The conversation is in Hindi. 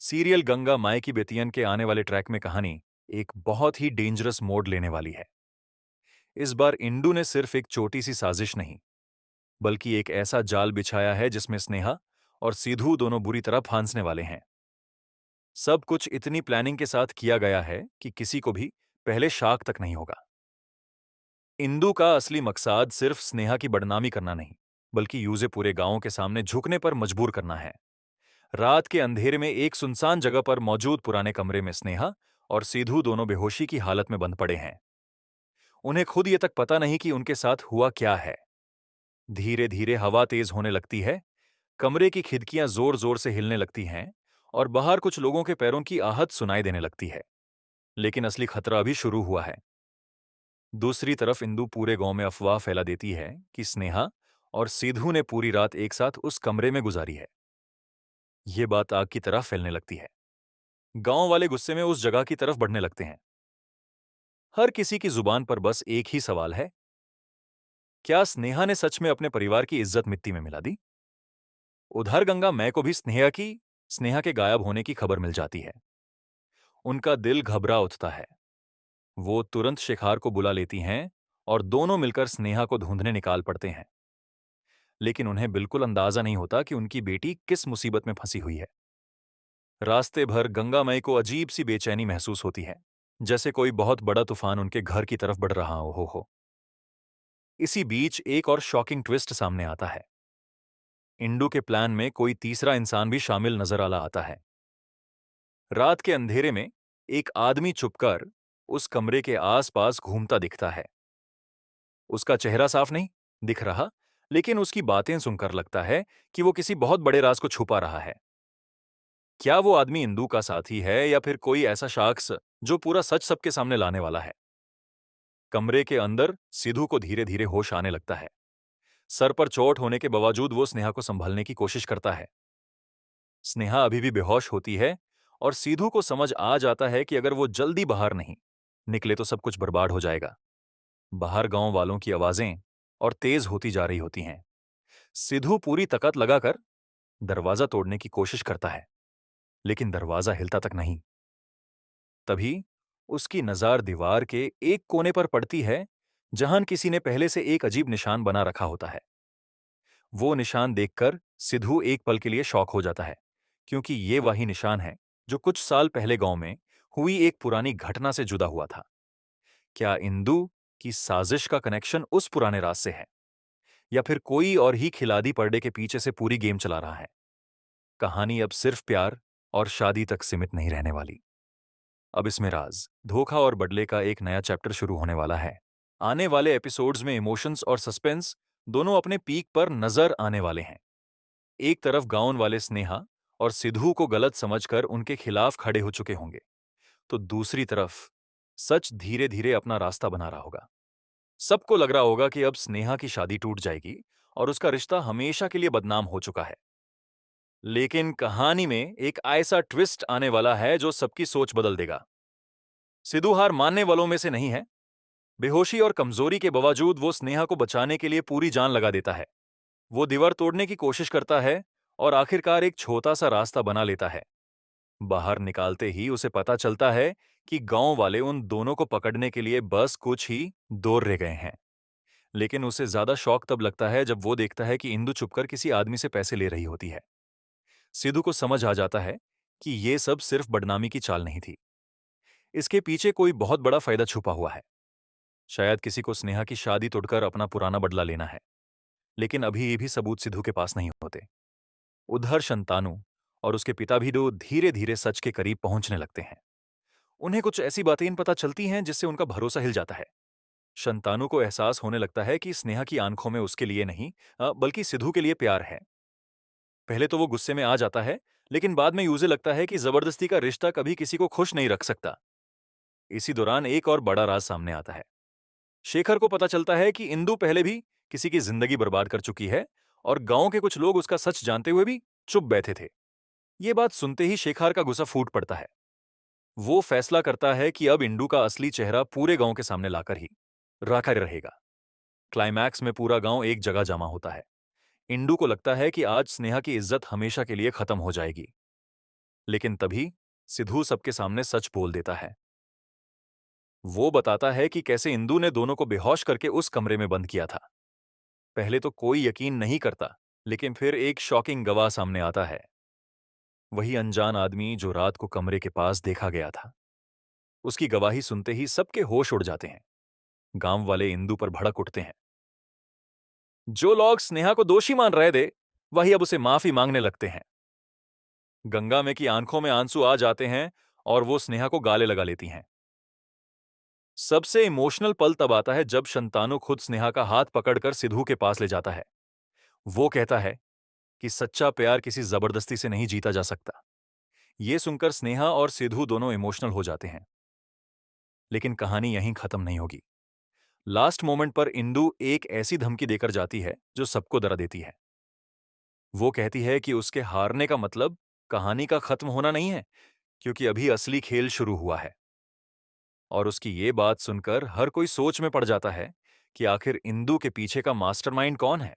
सीरियल गंगा माई की बेटियन के आने वाले ट्रैक में कहानी एक बहुत ही डेंजरस मोड़ लेने वाली है। इस बार इंदू ने सिर्फ एक छोटी सी साजिश नहीं, बल्कि एक ऐसा जाल बिछाया है जिसमें स्नेहा और सिद्धू दोनों बुरी तरह फांसने वाले हैं। सब कुछ इतनी प्लानिंग के साथ किया गया है कि किसी को भी पहले शाक तक नहीं होगा। इंदू का असली मकसद सिर्फ स्नेहा की बदनामी करना नहीं, बल्कि यूजे पूरे गांव के सामने झुकने पर मजबूर करना है। रात के अंधेरे में एक सुनसान जगह पर मौजूद पुराने कमरे में स्नेहा और सिद्धू दोनों बेहोशी की हालत में बंद पड़े हैं। उन्हें खुद ये तक पता नहीं कि उनके साथ हुआ क्या है। धीरे धीरे हवा तेज होने लगती है, कमरे की खिड़कियां जोर जोर से हिलने लगती हैं और बाहर कुछ लोगों के पैरों की आहट सुनाई देने लगती है। लेकिन असली खतरा अभी शुरू हुआ है। दूसरी तरफ इंदू पूरे गांव में अफवाह फैला देती है कि स्नेहा और सिद्धू ने पूरी रात एक साथ उस कमरे में गुजारी है। ये बात आग की तरह फैलने लगती है। गांव वाले गुस्से में उस जगह की तरफ बढ़ने लगते हैं। हर किसी की जुबान पर बस एक ही सवाल है, क्या स्नेहा ने सच में अपने परिवार की इज्जत मिट्टी में मिला दी? उधर गंगा मैं को भी स्नेहा के गायब होने की खबर मिल जाती है। उनका दिल घबरा उठता है। वो तुरंत शिखार को बुला लेती हैं और दोनों मिलकर स्नेहा को ढूंढने निकाल पड़ते हैं। लेकिन उन्हें बिल्कुल अंदाजा नहीं होता कि उनकी बेटी किस मुसीबत में फंसी हुई है। रास्ते भर गंगा मई को अजीब सी बेचैनी महसूस होती है, जैसे कोई बहुत बड़ा तूफान उनके घर की तरफ बढ़ रहा हो। इसी बीच एक और शॉकिंग ट्विस्ट सामने आता है। इंडू के प्लान में कोई तीसरा इंसान भी शामिल नजर आला आता है। रात के अंधेरे में एक आदमी छुपकर उस कमरे के आसपास घूमता दिखता है। उसका चेहरा साफ नहीं दिख रहा, लेकिन उसकी बातें सुनकर लगता है कि वो किसी बहुत बड़े राज को छुपा रहा है। क्या वो आदमी इंदू का साथी है या फिर कोई ऐसा शख्स जो पूरा सच सबके सामने लाने वाला है? कमरे के अंदर सिद्धू को धीरे धीरे होश आने लगता है। सर पर चोट होने के बावजूद वो स्नेहा को संभालने की कोशिश करता है। स्नेहा अभी भी बेहोश होती है और सिद्धू को समझ आ जाता है कि अगर वो जल्दी बाहर नहीं निकले तो सब कुछ बर्बाद हो जाएगा। बाहर गांव वालों की आवाजें और तेज होती जा रही होती हैं। सिद्धू पूरी ताकत लगाकर दरवाजा तोड़ने की कोशिश करता है, लेकिन दरवाजा हिलता तक नहीं। तभी उसकी नजर दीवार के एक कोने पर पड़ती है, जहां किसी ने पहले से एक अजीब निशान बना रखा होता है। वो निशान देखकर सिद्धू एक पल के लिए शॉक हो जाता है, क्योंकि ये वही निशान है जो कुछ साल पहले गांव में हुई एक पुरानी घटना से जुड़ा हुआ था। क्या इंदू की साजिश का कनेक्शन उस पुराने राज से है, या फिर कोई और ही खिलाड़ी पर्दे के पीछे से पूरी गेम चला रहा है? कहानी अब सिर्फ प्यार और शादी तक सीमित नहीं रहने वाली। अब इसमें राज, धोखा और बदले का एक नया चैप्टर शुरू होने वाला है। आने वाले एपिसोड्स में इमोशंस और सस्पेंस दोनों अपने पीक पर नजर आने वाले हैं। एक तरफ गांव वाले स्नेहा और सिद्धू को गलत समझकर उनके खिलाफ खड़े हो चुके होंगे, तो दूसरी तरफ सच धीरे धीरे अपना रास्ता बना रहा होगा। सबको लग रहा होगा कि अब स्नेहा की शादी टूट जाएगी और उसका रिश्ता हमेशा के लिए बदनाम हो चुका है। लेकिन कहानी में एक ऐसा ट्विस्ट आने वाला है जो सबकी सोच बदल देगा। सिद्धू हार मानने वालों में से नहीं है। बेहोशी और कमजोरी के बावजूद वो स्नेहा को बचाने के लिए पूरी जान लगा देता है। वो दीवार तोड़ने की कोशिश करता है और आखिरकार एक छोटा सा रास्ता बना लेता है। बाहर निकालते ही उसे पता चलता है कि गांव वाले उन दोनों को पकड़ने के लिए बस कुछ ही दूर रह गए हैं। लेकिन उसे ज्यादा शौक तब लगता है जब वो देखता है कि इंदु छुपकर किसी आदमी से पैसे ले रही होती है। सिद्धू को समझ आ जाता है कि ये सब सिर्फ बदनामी की चाल नहीं थी। इसके पीछे कोई बहुत बड़ा फायदा छुपा हुआ है। शायद किसी को स्नेहा की शादी तोड़कर अपना पुराना बदला लेना है। लेकिन अभी ये भी सबूत सिद्धू के पास नहीं होते। उधर शंतानु और उसके पिता भी दो धीरे धीरे सच के करीब पहुंचने लगते हैं। उन्हें कुछ ऐसी बातें पता चलती हैं जिससे उनका भरोसा हिल जाता है। शंतानु को एहसास होने लगता है कि स्नेहा की आंखों में उसके लिए नहीं, बल्कि सिद्धू के लिए प्यार है। पहले तो वो गुस्से में आ जाता है, लेकिन बाद में यूजे लगता है कि जबरदस्ती का रिश्ता कभी किसी को खुश नहीं रख सकता। इसी दौरान एक और बड़ा राज सामने आता है। शेखर को पता चलता है कि इंदू पहले भी किसी की जिंदगी बर्बाद कर चुकी है और गांव के कुछ लोग उसका सच जानते हुए भी चुप बैठे थे। ये बात सुनते ही शेखर का गुस्सा फूट पड़ता है। वो फैसला करता है कि अब इंदू का असली चेहरा पूरे गांव के सामने लाकर ही रखा रहेगा। क्लाइमैक्स में पूरा गांव एक जगह जमा होता है। इंदू को लगता है कि आज स्नेहा की इज्जत हमेशा के लिए खत्म हो जाएगी। लेकिन तभी सिद्धू सबके सामने सच बोल देता है। वो बताता है कि कैसे इंदू ने दोनों को बेहोश करके उस कमरे में बंद किया था। पहले तो कोई यकीन नहीं करता, लेकिन फिर एक शॉकिंग गवाह सामने आता है। वही अनजान आदमी जो रात को कमरे के पास देखा गया था। उसकी गवाही सुनते ही सबके होश उड़ जाते हैं। गांव वाले इंदू पर भड़क उठते हैं। जो लोग स्नेहा को दोषी मान रहे थे, वही अब उसे माफी मांगने लगते हैं। गंगा में की आंखों में आंसू आ जाते हैं और वो स्नेहा को गाले लगा लेती हैं। सबसे इमोशनल पल तब आता है जब शंतानु खुद स्नेहा का हाथ पकड़कर सिद्धू के पास ले जाता है। वो कहता है कि सच्चा प्यार किसी जबरदस्ती से नहीं जीता जा सकता। ये सुनकर स्नेहा और सिद्धू दोनों इमोशनल हो जाते हैं। लेकिन कहानी यहीं खत्म नहीं होगी। लास्ट मोमेंट पर इंदू एक ऐसी धमकी देकर जाती है जो सबको डरा देती है। वो कहती है कि उसके हारने का मतलब कहानी का खत्म होना नहीं है, क्योंकि अभी असली खेल शुरू हुआ है। और उसकी ये बात सुनकर हर कोई सोच में पड़ जाता है कि आखिर इंदू के पीछे का मास्टरमाइंड कौन है।